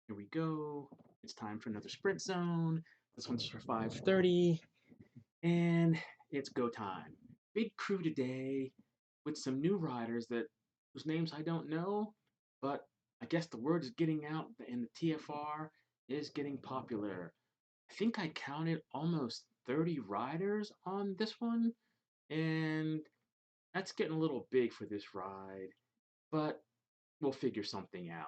Here we go. It's time for another sprint zone. This one's for 5:30, and it's go time. Big crew today with some new riders that whose names I don't know, but I guess the word is getting out and the TFR is getting popular. I think I counted almost 30 riders on this one, and that's getting a little big for this ride, but we'll figure something out.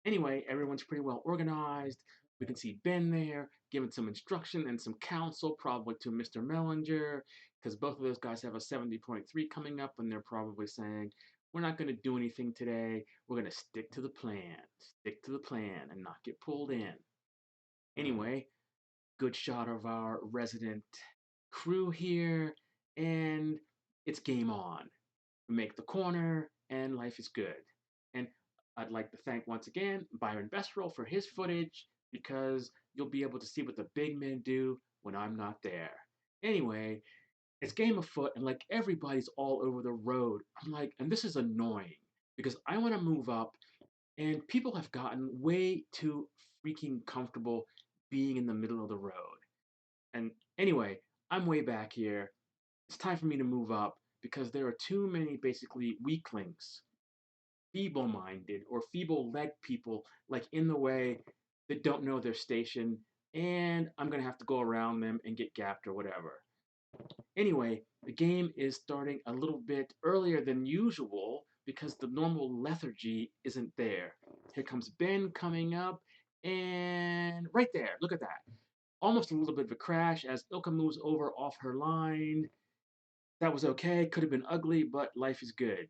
Anyway, everyone's pretty well organized. We can see Ben there giving some instruction and some counsel, probably to Mr. Mellinger, because both of those guys have a 70.3 coming up, and they're probably saying, we're not going to do anything today. We're going to stick to the plan, and not get pulled in. Anyway, good shot of our resident crew here, and it's game on. We make the corner, and life is good. And I'd like to thank once again Byron Besterol for his footage because you'll be able to see what the big men do when I'm not there. Anyway, it's game afoot, and like everybody's all over the road. I'm like, and this is annoying because I want to move up, and people have gotten way too freaking comfortable being in the middle of the road. And anyway, I'm way back here. It's time for me to move up because there are too many basically weaklings, feeble minded or feeble legged people like in the way that don't know their station, and I'm gonna have to go around them and get gapped or whatever. Anyway, the game is starting a little bit earlier than usual because the normal lethargy isn't there. Here comes Ben coming up, and right there, look at that. Almost a little bit of a crash as Ilka moves over off her line. That was okay, could have been ugly, but life is good.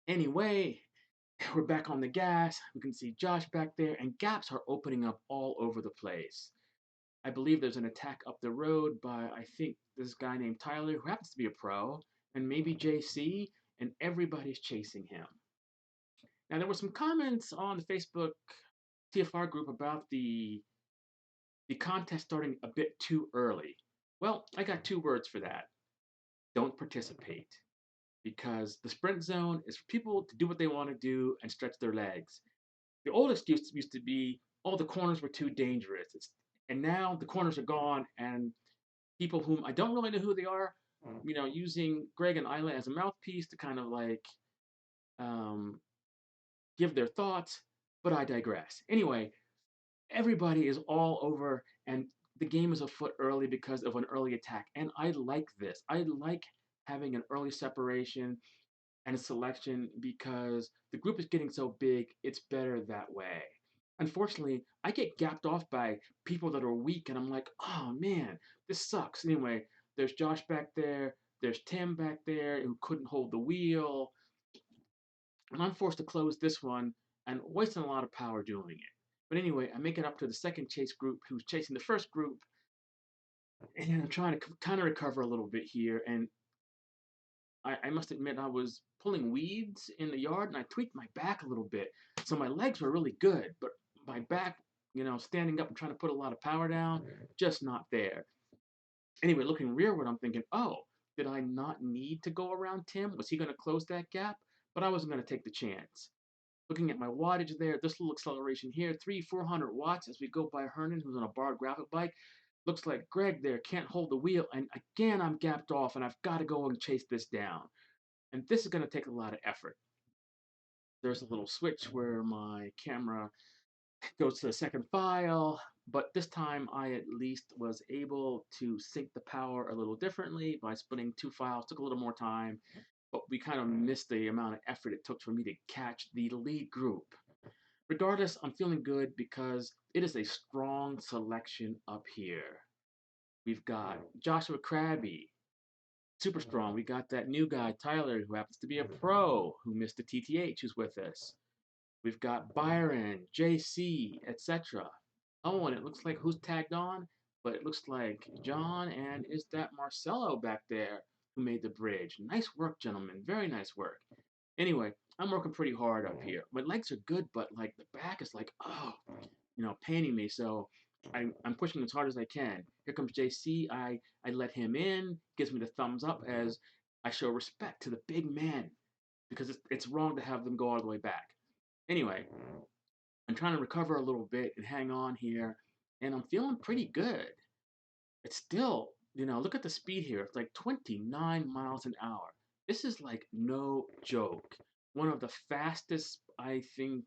Anyway, we're back on the gas. We can see Josh back there, and gaps are opening up all over the place. I believe there's an attack up the road by, I think, this guy named Tyler, who happens to be a pro, and maybe JC, and everybody's chasing him. Now, there were some comments on the Facebook TFR group about the contest starting a bit too early. Well, I got two words for that. Don't participate. Because the sprint zone is for people to do what they want to do and stretch their legs. The old excuse used to be, oh, the corners were too dangerous. And now the corners are gone, and people whom I don't really know who they are, using Greg and Isla as a mouthpiece to kind of like um, give their thoughts, but I digress. Anyway, everybody is all over, and the game is afoot early because of an early attack. And I like this. I like having an early separation and a selection because the group is getting so big, it's better that way. Unfortunately, I get gapped off by people that are weak, and I'm like, oh man, this sucks. Anyway, there's Josh back there, there's Tim back there who couldn't hold the wheel, and I'm forced to close this one and wasting a lot of power doing it. But anyway, I make it up to the second chase group who's chasing the first group, and I'm trying to kind of recover a little bit here, and I must admit I was pulling weeds in the yard and I tweaked my back a little bit. So my legs were really good, but my back, standing up and trying to put a lot of power down, just not there. Anyway, looking rearward, I'm thinking, oh, did I not need to go around Tim? Was he going to close that gap? But I wasn't going to take the chance. Looking at my wattage there, this little acceleration here, 400 watts as we go by Hernan, who's on a barred graphic bike. Looks like Greg there can't hold the wheel, and again I'm gapped off, and I've got to go and chase this down. And this is going to take a lot of effort. There's a little switch where my camera goes to the second file, but this time I at least was able to sync the power a little differently by splitting two files. Took a little more time, but we kind of missed the amount of effort it took for me to catch the lead group. Regardless, I'm feeling good because it is a strong selection up here. We've got Joshua Krabby, super strong. We got that new guy, Tyler, who happens to be a pro, who missed the TTH, who's with us. We've got Byron, JC, etc. Oh, and it looks like who's tagged on? But it looks like John, and is that Marcelo back there who made the bridge? Nice work, gentlemen. Very nice work. Anyway, I'm working pretty hard up here. My legs are good, but like the back is like, oh, paining me. So I'm pushing as hard as I can. Here comes JC. I let him in. Gives me the thumbs up as I show respect to the big man because it's wrong to have them go all the way back. Anyway, I'm trying to recover a little bit and hang on here, and I'm feeling pretty good. It's still, look at the speed here. It's like 29 miles an hour. This is like no joke. One of the fastest, I think,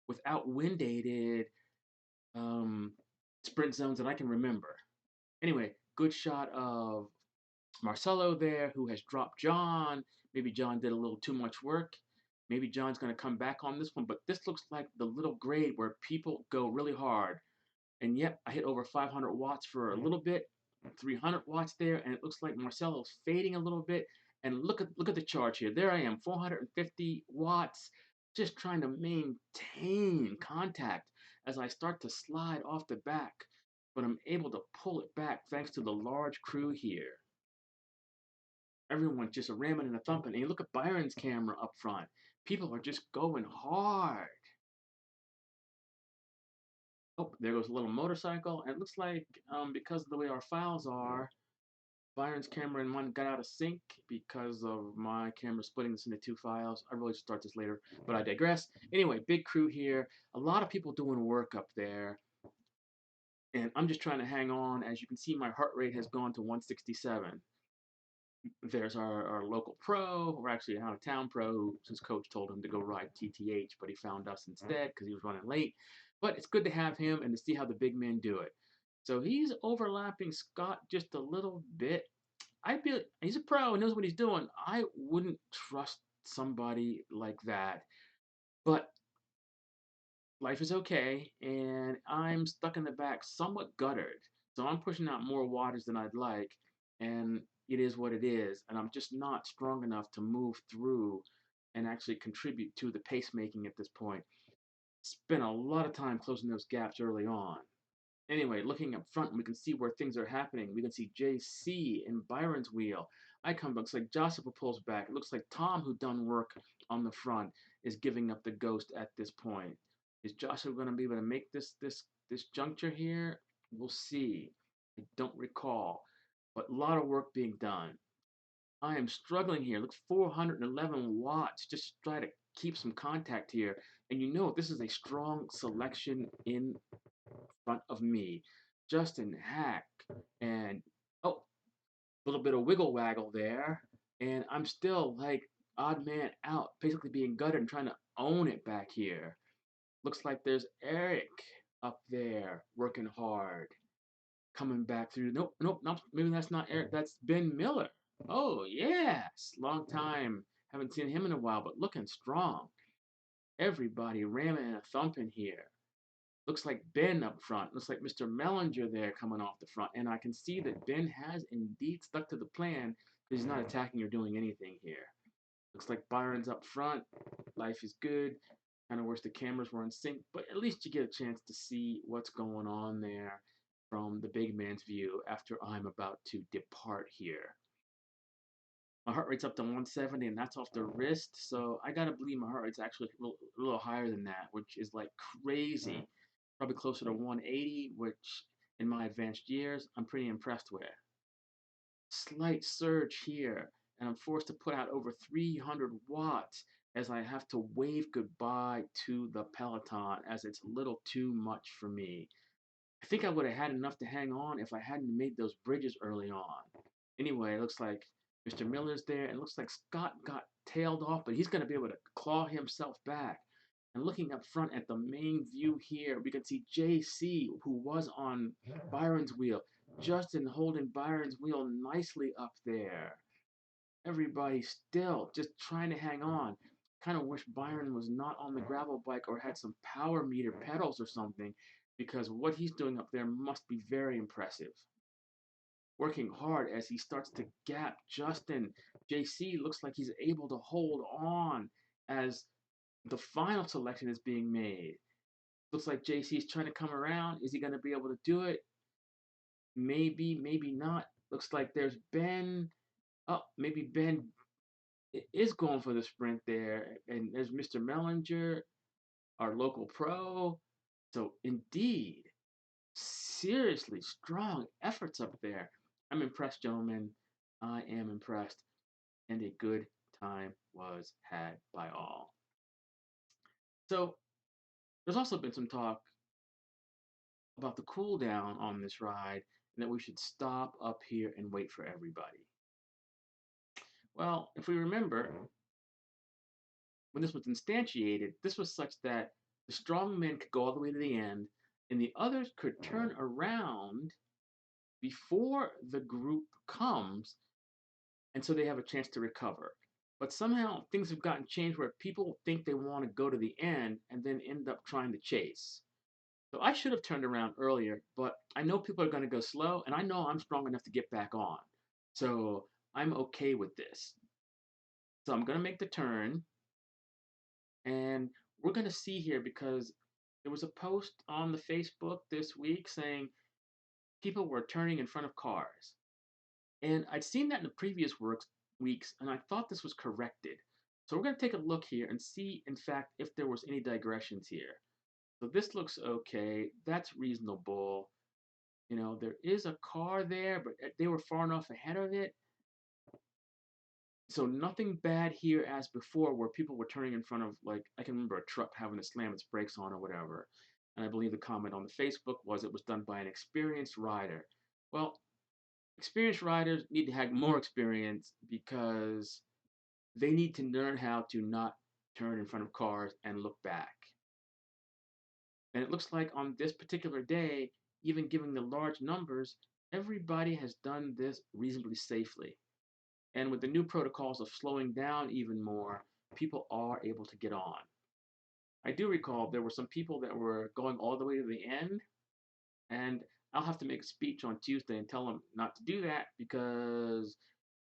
without wind aided um, sprint zones that I can remember. Anyway, good shot of Marcelo there, who has dropped John. Maybe John did a little too much work. Maybe John's going to come back on this one, but this looks like the little grade where people go really hard. And yep, I hit over 500 watts for a little bit, 300 watts there, and it looks like Marcelo's fading a little bit. And look at the charge here. There I am, 450 watts, just trying to maintain contact as I start to slide off the back. But I'm able to pull it back thanks to the large crew here. Everyone just ramming and a thumping. And you look at Byron's camera up front. People are just going hard. Oh, there goes a little motorcycle. And it looks like because of the way our files are, Byron's camera and mine got out of sync because of my camera splitting this into two files. I really should start this later, but I digress. Anyway, big crew here. A lot of people doing work up there. And I'm just trying to hang on. As you can see, my heart rate has gone to 167. There's our local pro, or actually an out-of-town pro, who his coach told him to go ride TTH, but he found us instead because he was running late. But it's good to have him and to see how the big men do it. So he's overlapping Scott just a little bit. He's a pro and knows what he's doing. I wouldn't trust somebody like that. But life is okay, and I'm stuck in the back, somewhat guttered. So I'm pushing out more waters than I'd like, and it is what it is. And I'm just not strong enough to move through and actually contribute to the pacemaking at this point. Spent a lot of time closing those gaps early on. Anyway, looking up front, we can see where things are happening. We can see JC in Byron's wheel. I come, looks like Josipha pulls back. It looks like Tom, who done work on the front, is giving up the ghost at this point. Is Josipha going to be able to make this juncture here? We'll see. I don't recall, but a lot of work being done. I am struggling here. Look, 411 watts. Just try to keep some contact here. And this is a strong selection in front of me. Justin Hack. And, oh, a little bit of wiggle waggle there. And I'm still like odd man out, basically being gutted and trying to own it back here. Looks like there's Eric up there working hard, coming back through. Nope, nope, nope. Maybe that's not Eric. That's Ben Miller. Oh, yes. Long time. Haven't seen him in a while, but looking strong. Everybody ramming and a thumping here. Looks like Ben up front. Looks like Mr. Mellinger there coming off the front. And I can see that Ben has indeed stuck to the plan because he's not attacking or doing anything here. Looks like Byron's up front. Life is good. Kind of wish the cameras were in sync, but at least you get a chance to see what's going on there from the big man's view after I'm about to depart here. My heart rate's up to 170, and that's off the wrist, so I gotta believe my heart rate's actually a little higher than that, which is like crazy. Probably closer to 180, which in my advanced years, I'm pretty impressed with. Slight surge here, and I'm forced to put out over 300 watts as I have to wave goodbye to the Peloton as it's a little too much for me. I think I would have had enough to hang on if I hadn't made those bridges early on. Anyway, it looks like Mr. Miller's there, and it looks like Scott got tailed off, but he's going to be able to claw himself back. And looking up front at the main view here, we can see JC, who was on Byron's wheel. Justin holding Byron's wheel nicely up there. Everybody still just trying to hang on. Kind of wish Byron was not on the gravel bike or had some power meter pedals or something, because what he's doing up there must be very impressive. Working hard as he starts to gap Justin. JC looks like he's able to hold on as the final selection is being made. Looks like JC is trying to come around. Is he going to be able to do it? Maybe, maybe not. Looks like there's Ben. Oh, maybe Ben is going for the sprint there. And there's Mr. Mellinger, our local pro. So, indeed, seriously strong efforts up there. I'm impressed, gentlemen. I am impressed. And a good time was had by all. So, There's also been some talk about the cool down on this ride and that we should stop up here and wait for everybody. Well, if we remember, when this was instantiated, this was such that the strong men could go all the way to the end, and the others could turn around before the group comes, and so they have a chance to recover. But somehow things have gotten changed where people think they want to go to the end and then end up trying to chase. So I should have turned around earlier, but I know people are going to go slow, and I know I'm strong enough to get back on. So I'm okay with this. So I'm going to make the turn, and we're going to see here because there was a post on the Facebook this week saying people were turning in front of cars. And I'd seen that in the previous weeks, and I thought this was corrected. So we're going to take a look here and see, in fact, if there was any digressions here. So this looks okay. That's reasonable. You know, there is a car there, but they were far enough ahead of it. So nothing bad here as before where people were turning in front of, like, I can remember a truck having to slam its brakes on or whatever. And I believe the comment on the Facebook was it was done by an experienced rider. Well, experienced riders need to have more experience because they need to learn how to not turn in front of cars and look back. And it looks like on this particular day, even given the large numbers, everybody has done this reasonably safely. And with the new protocols of slowing down even more, people are able to get on. I do recall there were some people that were going all the way to the end, and I'll have to make a speech on Tuesday and tell them not to do that because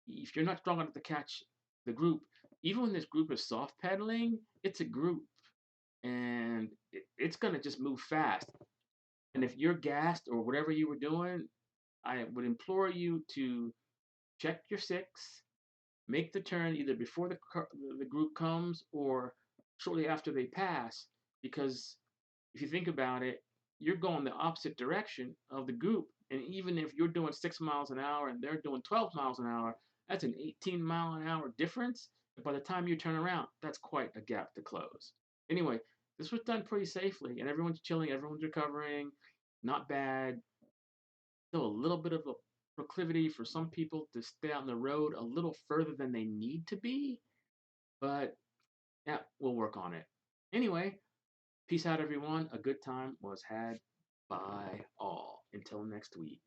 if you're not strong enough to catch the group, even when this group is soft pedaling, it's a group and it's going to just move fast. And if you're gassed or whatever you were doing, I would implore you to check your six, make the turn either before the group comes or shortly after they pass, because if you think about it, you're going the opposite direction of the group. And even if you're doing 6 miles an hour and they're doing 12 miles an hour, that's an 18-mile-an-hour difference. By the time you turn around, that's quite a gap to close. Anyway, this was done pretty safely, and everyone's chilling, everyone's recovering. Not bad. Still a little bit of a proclivity for some people to stay out on the road a little further than they need to be, but yeah, we'll work on it. Anyway, peace out, everyone. A good time was had by all. Until next week.